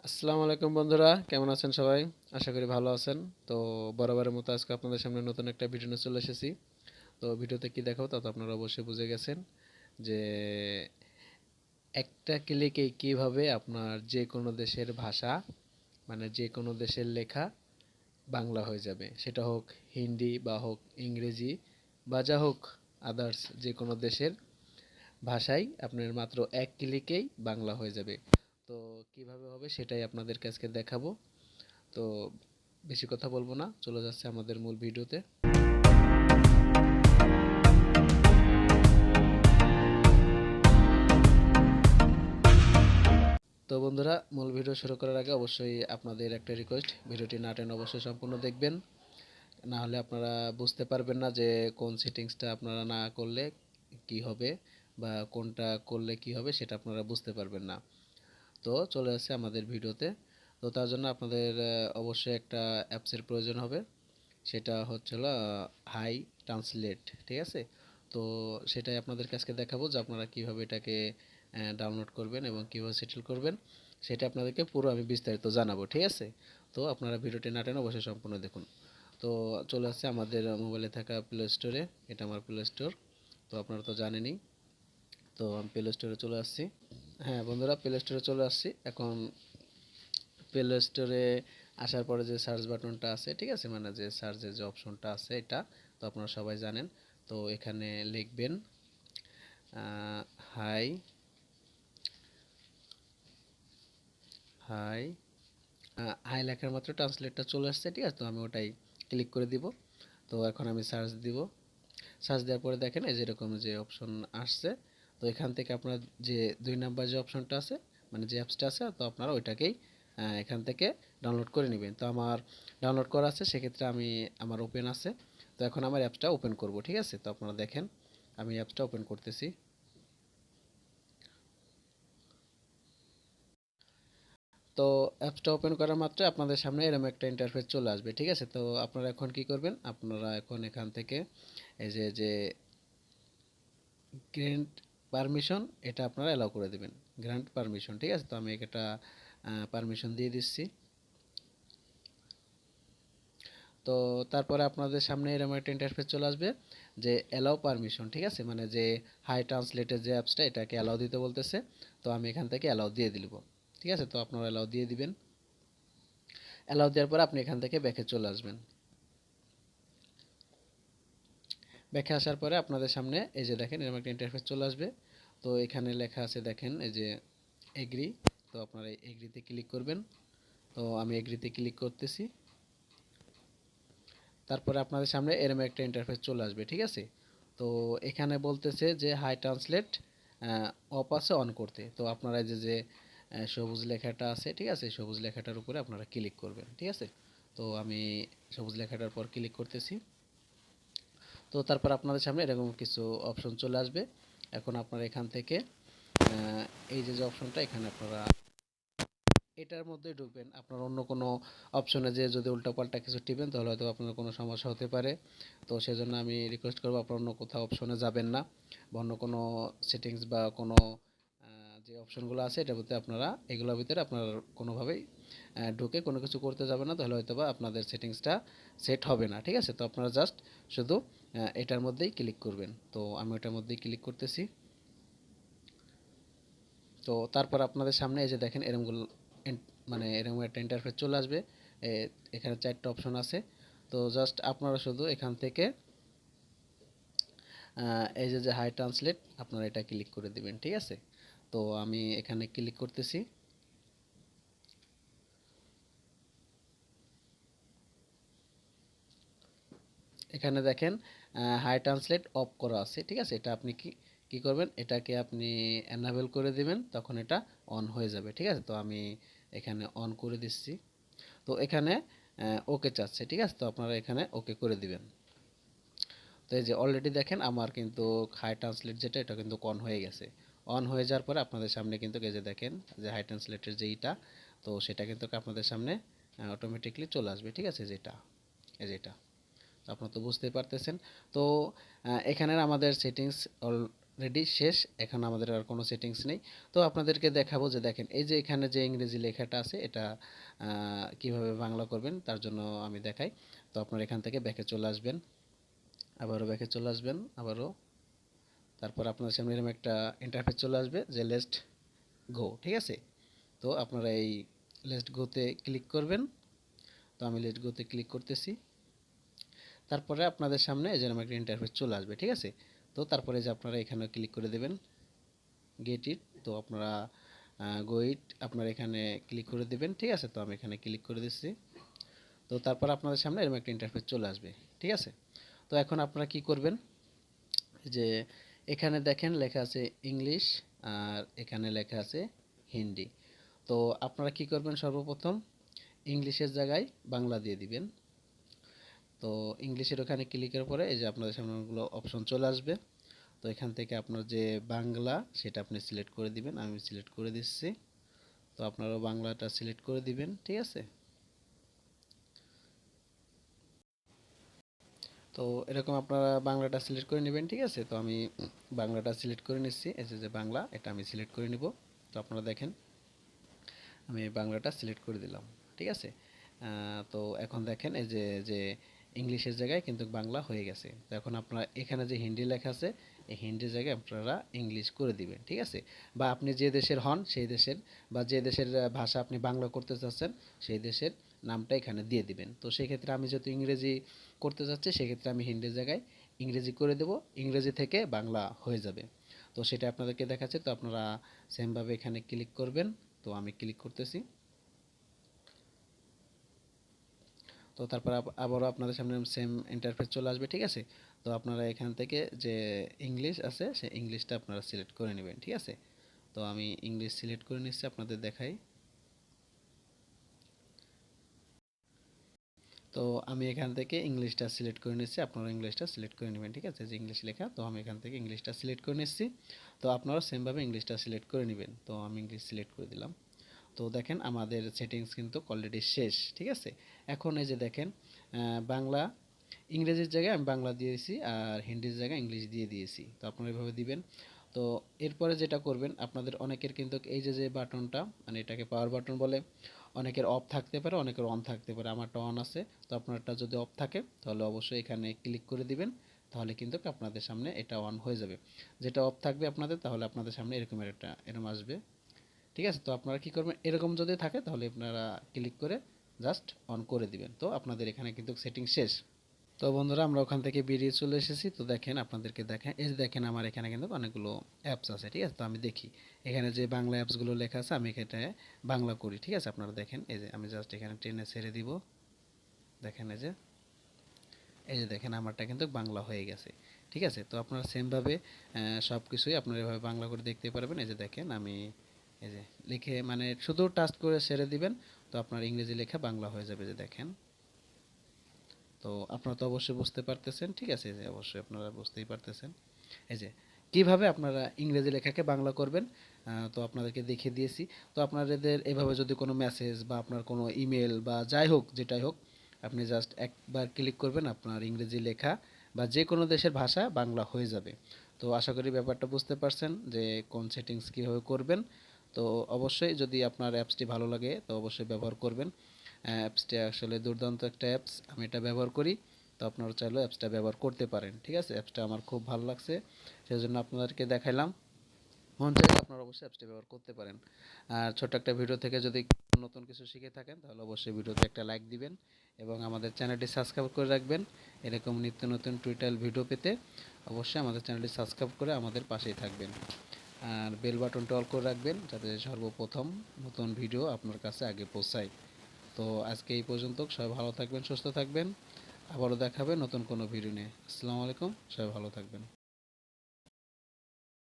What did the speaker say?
আসসালামু আলাইকুম বন্ধুরা, কেমন আছেন সবাই? আশা করি ভালো আছেন। তো বরাবরের মতো আজকে আপনাদের সামনে নতুন একটা ভিডিও নিয়ে চলে এসেছি। তো ভিডিওতে কি দেখাবো তা তো আপনারা অবশ্যই বুঝে গেছেন যে একটা ক্লিকেই কিভাবে আপনার যে কোনো দেশের ভাষা মানে যে কোনো দেশের লেখা বাংলা হয়ে যাবে, সেটা হোক হিন্দি বা হোক ইংরেজি বা যা হোক আদার্স যে কোনো দেশের ভাষাই আপনার মাত্র এক ক্লিকেই বাংলা হয়ে যাবে। তো কিভাবে হবে সেটাই আপনাদেরকে আজকে দেখাবো। তো বেশি কথা বলবো না, চলে যাচ্ছে আমাদের মূল ভিডিওতে। তো বন্ধুরা, মূল ভিডিও শুরু করার আগে অবশ্যই আপনাদের একটা রিকোয়েস্ট, ভিডিওটি না টেনে অবশ্যই সম্পূর্ণ দেখবেন। না হলে আপনারা বুঝতে পারবেন না যে কোন সেটিংসটা আপনারা না করলে কি হবে বা কোনটা করলে কি হবে সেটা আপনারা বুঝতে পারবেন না। তো চলে আসছে আমাদের ভিডিওতে। তো তার জন্য আপনাদের অবশ্যই একটা অ্যাপসের প্রয়োজন হবে। সেটা হচ্ছিল হাই ট্রান্সলেট, ঠিক আছে? তো সেটাই আপনাদের কাছকে দেখাবো যে আপনারা কীভাবে এটাকে ডাউনলোড করবেন এবং কীভাবে সেটেল করবেন, সেটা আপনাদেরকে পুরো আমি বিস্তারিত জানাবো, ঠিক আছে? তো আপনারা ভিডিওটি না টেনে অবশ্যই সম্পূর্ণ দেখুন। তো চলে আসছে আমাদের মোবাইলে থাকা প্লে স্টোরে। এটা আমার প্লে স্টোর, তো আপনারা তো জানেনই। তো আমি প্লে স্টোরে চলে আসছি। হ্যাঁ বন্ধুরা, প্লে স্টোরে চলে আসছি। এখন প্লে স্টোরে আসার পরে যে সার্চ বাটনটা আছে, ঠিক আছে, মানে যে সার্চের যে অপশনটা আছে এটা তো আপনারা সবাই জানেন। তো এখানে লিখবেন হাই হাই হাই লেখার মাত্র ট্রান্সলেটটা চলে আসছে, ঠিক আছে? তো আমি ওটাই ক্লিক করে দিব। তো এখন আমি সার্চ দিব। সার্চ দেওয়ার পরে দেখেন এই যেরকম যে অপশন আসছে। তো এখান থেকে আপনার যে 2 নাম্বার যে অপশনটা আছে, মানে যে অ্যাপসটা আছে, তো আপনারা ওইটাকেই এখান থেকে ডাউনলোড করে নেবেন। তো আমার ডাউনলোড করা আছে, সেক্ষেত্রে আমি আমার ওপেন আছে। তো এখন আমার অ্যাপসটা ওপেন করব, ঠিক আছে? তো আপনারা দেখেন আমি অ্যাপসটা ওপেন করতেছি। তো অ্যাপসটা ওপেন করা মাত্র আপনাদের সামনে এরকম একটা ইন্টারফেস চলে আসবে, ঠিক আছে? তো আপনারা এখন কি করবেন, আপনারা এখন এখান থেকে এই যে গ্র্যান্ট পারমিশন, এটা আপনারা অ্যালাউ করে দেবেন। গ্র্যান্ট পারমিশন, ঠিক আছে? তো আমি এটা পারমিশন দিয়ে দিচ্ছি। তো তারপরে আপনাদের সামনে এরকম একটা ইন্টারফেস চলে আসবে যে অ্যালাউ পারমিশন, ঠিক আছে, মানে যে হাই ট্রান্সলেটের যে অ্যাপসটা এটাকে অ্যালাউ দিতে বলতেছে। তো আমি এখান থেকে অ্যালাউ দিয়ে দিব, ঠিক আছে? তো আপনারা অ্যালাউ দিয়ে দিবেন। অ্যালাউ দেওয়ার পর আপনি এখান থেকে ব্যাকে চলে আসবেন। ব্যাকে আসার পরে আপনাদের সামনে এই যে দেখেন এরকম একটা ইন্টারফেস চলে আসবে। তো এখানে লেখা আছে দেখেন এই যে এগ্রি। তো আপনারা এগ্রিতে ক্লিক করবেন। তো আমি এগ্রিতে ক্লিক করতেছি। তারপরে আপনাদের সামনে এরকম একটা ইন্টারফেস চলে আসবে, ঠিক আছে? তো এখানে বলতেছে যে হাই ট্রান্সলেট অফ আছে অন করতে। তো আপনারা যে যে সবুজ লেখাটা আছে, ঠিক আছে, সবুজ লেখাটার উপরে আপনারা ক্লিক করবেন, ঠিক আছে? তো আমি সবুজ লেখাটার পর ক্লিক করতেছি। তো তারপর আপনাদের সামনে এরকম কিছু অপশন চলে আসবে। এখন আপনারা এখান থেকে এই যে যে অপশনটা এখানে আপনারা এটার মধ্যে ঢুকবেন। আপনার অন্য কোনো অপশনে যে যদি উল্টাপাল্টা কিছু টিপেন তাহলে হয়তো আপনার কোনো সমস্যা হতে পারে। তো সেজন্য আমি রিকোয়েস্ট করবো আপনার অন্য কোথাও অপশনে যাবেন না, বা অন্য কোনো সেটিংস বা কোনো যে অপশনগুলো আছে এটার ভিতরে আপনারা এগুলোর ভিতরে আপনার কোনোভাবেই ঢুকে কোনো কিছু করতে যাবেন না, তাহলে হয়তো বা আপনাদের সেটিংসটা সেট হবে না, ঠিক আছে? তো আপনারা জাস্ট শুধু এটার মধ্যেই ক্লিক করবেন। তো আমি ওটার মধ্যেই ক্লিক করতেছি। তো তারপর আপনাদের সামনে এই যে দেখেন এরকমগুলো মানে এরকম একটা ইন্টারফেস চলে আসবে। এখানে 4টা অপশন আছে। তো জাস্ট আপনারা শুধু এখান থেকে এই যে যে হাই ট্রান্সলেট আপনারা এটা ক্লিক করে দিবেন, ঠিক আছে? তো আমি এখানে ক্লিক করতেছি। এখানে দেখেন হাই ট্রান্সলেট অফ করা আছে, ঠিক আছে? এটা আপনি কি কি করবেন, এটাকে আপনি এনাবেল করে দিবেন, তখন এটা অন হয়ে যাবে, ঠিক আছে? তো আমি এখানে অন করে দিচ্ছি। তো এখানে ওকে চাচ্ছে, ঠিক আছে? তো আপনারা এখানে ওকে করে দিবেন। তো এই যে অলরেডি দেখেন আমার কিন্তু হাই ট্রান্সলেট যেটা এটা কিন্তু অন হয়ে গেছে। অন হয়ে যাওয়ার পরে আপনাদের সামনে কিন্তু এই যে দেখেন যে হাই ট্রান্সলেটের যেইটা, তো সেটা কিন্তু আপনাদের সামনে অটোমেটিকলি চলে আসবে, ঠিক আছে? যেটা এই যেটা আপনারা তো বুঝতেই পারতেছেন। তো এখানের আমাদের সেটিংস রেডি, শেষ। এখন আমাদের আর কোনো সেটিংস নেই। তো আপনাদেরকে দেখাবো যে দেখেন এই যে এখানে যে ইংরেজি লেখাটা আছে এটা কিভাবে বাংলা করবেন তার জন্য আমি দেখাই। তো আপনারা এখান থেকে ব্যাকে চলে আসবেন, আবারও ব্যাকে চলে আসবেন, আবারও, তারপর আপনার সামনে এরকম একটা ইন্টারফেস চলে আসবে যে লেটস গো, ঠিক আছে? তো আপনারা এই লেটস গোতে ক্লিক করবেন। তো আমি লেটস গোতে ক্লিক করতেছি। তারপরে আপনাদের সামনে যেরকম একটা ইন্টারফেস চলে আসবে, ঠিক আছে? তো তারপরে যে আপনারা এখানে ক্লিক করে দেবেন গেট ইট। তো আপনারা গো ইট আপনারা এখানে ক্লিক করে দেবেন, ঠিক আছে? তো আমি এখানে ক্লিক করে দিচ্ছি। তো তারপর আপনাদের সামনে এরকম একটা ইন্টারফেস চলে আসবে, ঠিক আছে? তো এখন আপনারা কি করবেন যে এখানে দেখেন লেখা আছে ইংলিশ আর এখানে লেখা আছে হিন্দি। তো আপনারা কি করবেন, সর্বপ্রথম ইংলিশের জায়গায় বাংলা দিয়ে দিবেন। তো ইংলিশের ওখানে ক্লিকের পরে এই যে আপনাদের সামনে অনেকগুলো অপশন চলে আসবে। তো এখান থেকে আপনার যে বাংলা সেটা আপনি সিলেক্ট করে দিবেন, আমি সিলেক্ট করে দিচ্ছি। তো আপনারাও বাংলাটা সিলেক্ট করে দিবেন, ঠিক আছে? তো এরকম আপনারা বাংলাটা সিলেক্ট করে নেবেন, ঠিক আছে? তো আমি বাংলাটা সিলেক্ট করে নিচ্ছি, এই যে বাংলা এটা আমি সিলেক্ট করে নিব। তো আপনারা দেখেন আমি বাংলাটা সিলেক্ট করে দিলাম, ঠিক আছে? তো এখন দেখেন এই যে যে ইংলিশের জায়গায় কিন্তু বাংলা হয়ে গেছে। তো এখন আপনারা এখানে যে হিন্দি লেখা আছে এই হিন্দির জায়গায় আপনারা ইংলিশ করে দিবেন, ঠিক আছে? বা আপনি যে দেশের হন সেই দেশের, বা যে দেশের ভাষা আপনি বাংলা করতে চাচ্ছেন সেই দেশের নামটা এখানে দিয়ে দিবেন। তো সেক্ষেত্রে আমি যেহেতু ইংরেজি করতে চাচ্ছি সেক্ষেত্রে আমি হিন্দির জায়গায় ইংরেজি করে দেব, ইংরেজি থেকে বাংলা হয়ে যাবে। তো সেটা আপনাদেরকে দেখাচ্ছে। তো আপনারা সেমভাবে এখানে ক্লিক করবেন। তো আমি ক্লিক করতেছি। তো তারপর আবারও আপনাদের সামনে সেম ইন্টারফেস চলে আসবে, ঠিক আছে? তো আপনারা এখান থেকে যে ইংলিশ আছে সেই ইংলিশটা আপনারা সিলেক্ট করে নেবেন, ঠিক আছে? তো আমি ইংলিশ সিলেক্ট করে নিচ্ছি, আপনাদের দেখাই। তো আমি এখান থেকে ইংলিশটা সিলেক্ট করে নিচ্ছি, আপনারা ইংলিশটা সিলেক্ট করে নেবেন, ঠিক আছে? যে ইংলিশ লেখা, তো আমি এখান থেকে ইংলিশটা সিলেক্ট করে নিচ্ছি। তো আপনারা সেমভাবে ইংলিশটা সিলেক্ট করে নেবেন। তো আমি ইংলিশ সিলেক্ট করে দিলাম। তো দেখেন আমাদের সেটিংস কিন্তু অলরেডি শেষ, ঠিক আছে? এখন এই যে দেখেন বাংলা, ইংরেজির জায়গায় আমি বাংলা দিয়েছি আর হিন্দির জায়গায় ইংলিশ দিয়ে দিয়েছি। তো আপনারা এভাবে দিবেন। তো এরপরে যেটা করবেন, আপনাদের অনেকের কিন্তু এই যে যে বাটনটা, মানে এটাকে পাওয়ার বাটন বলে, অনেকের অফ থাকতে পারে, অনেকের অন থাকতে পারে। আমারটা অন আছে। তো আপনারটা যদি অফ থাকে তাহলে অবশ্যই এখানে ক্লিক করে দিবেন, তাহলে কিন্তু আপনাদের সামনে এটা অন হয়ে যাবে। যেটা অফ থাকবে আপনাদের, তাহলে আপনাদের সামনে এরকম আসবে, ঠিক আছে? তো আপনারা কি করবেন, এরকম যদি থাকে তাহলে আপনারা ক্লিক করে জাস্ট অন করে দিবেন। তো আপনাদের এখানে কিন্তু সেটিং শেষ। তো বন্ধুরা আমরা ওখান থেকে বেরিয়ে চলে এসেছি। তো দেখেন আপনাদেরকে দেখেন, এই যে দেখেন আমার এখানে কিন্তু অনেকগুলো অ্যাপস আছে, ঠিক আছে? তো আমি দেখি এখানে যে বাংলা অ্যাপসগুলো লেখা আছে আমি এখানে বাংলা করি, ঠিক আছে? আপনারা দেখেন এই যে আমি জাস্ট এখানে টেনে ছেড়ে দিব। দেখেন এই যে দেখেন আমারটা কিন্তু বাংলা হয়ে গেছে, ঠিক আছে? তো আপনারা সেমভাবে সব কিছুই আপনারা এভাবে বাংলা করে দেখতে পারবেন। এই যে দেখেন আমি এই যে লিখে মানে শুধু টাচ করে ছেড়ে দিবেন, তো আপনার ইংরেজি লেখা বাংলা হয়ে যাবে, যে দেখেন। তো আপনারা তো অবশ্যই বুঝতে পারতেছেন, ঠিক আছে? যে অবশ্যই আপনারা বুঝতেই পারতেছেন এই যে কিভাবে আপনারা ইংরেজি লেখাকে বাংলা করবেন। তো আপনাদেরকে দেখিয়ে দিয়েছি। তো আপনাদের এভাবে যদি কোনো মেসেজ বা আপনার কোনো ইমেল বা যাই হোক যেটাই হোক, আপনি জাস্ট একবার ক্লিক করবেন, আপনার ইংরেজি লেখা বা যে কোনো দেশের ভাষা বাংলা হয়ে যাবে। তো আশা করি ব্যাপারটা বুঝতে পারছেন যে কোন সেটিংস কীভাবে করবেন। তো অবশ্যই যদি আপনার অ্যাপসটি ভালো লাগে তো অবশ্যই ব্যবহার করবেন। অ্যাপসটি আসলে দুর্দান্ত একটা অ্যাপস, আমি এটা ব্যবহার করি। তো আপনারা চাইলেও অ্যাপসটা ব্যবহার করতে পারেন, ঠিক আছে? অ্যাপসটা আমার খুব ভালো লাগছে, সেজন্য আপনাদেরকে দেখাইলাম। মন চাইলে আপনারা অবশ্যই অ্যাপসটি ব্যবহার করতে পারেন। আর ছোট্ট একটা ভিডিও থেকে যদি নতুন কিছু শিখে থাকেন তাহলে অবশ্যই ভিডিওতে একটা লাইক দিবেন এবং আমাদের চ্যানেলটি সাবস্ক্রাইব করে রাখবেন। এরকম নিত্য নতুন টিউটোরিয়াল ভিডিও পেতে অবশ্যই আমাদের চ্যানেলটি সাবস্ক্রাইব করে আমাদের পাশেই থাকবেন। আর বেল বাটনটা অল করে রাখবেন যাতে সর্বপ্রথম নতুন ভিডিও আপনার কাছে আগে পৌঁছায়। তো আজকে এই পর্যন্ত, সবাই ভালো থাকবেন, সুস্থ থাকবেন। আবারও দেখা হবে নতুন কোনো ভিডিও নিয়ে। আসসালামু আলাইকুম, সবাই ভালো থাকবেন।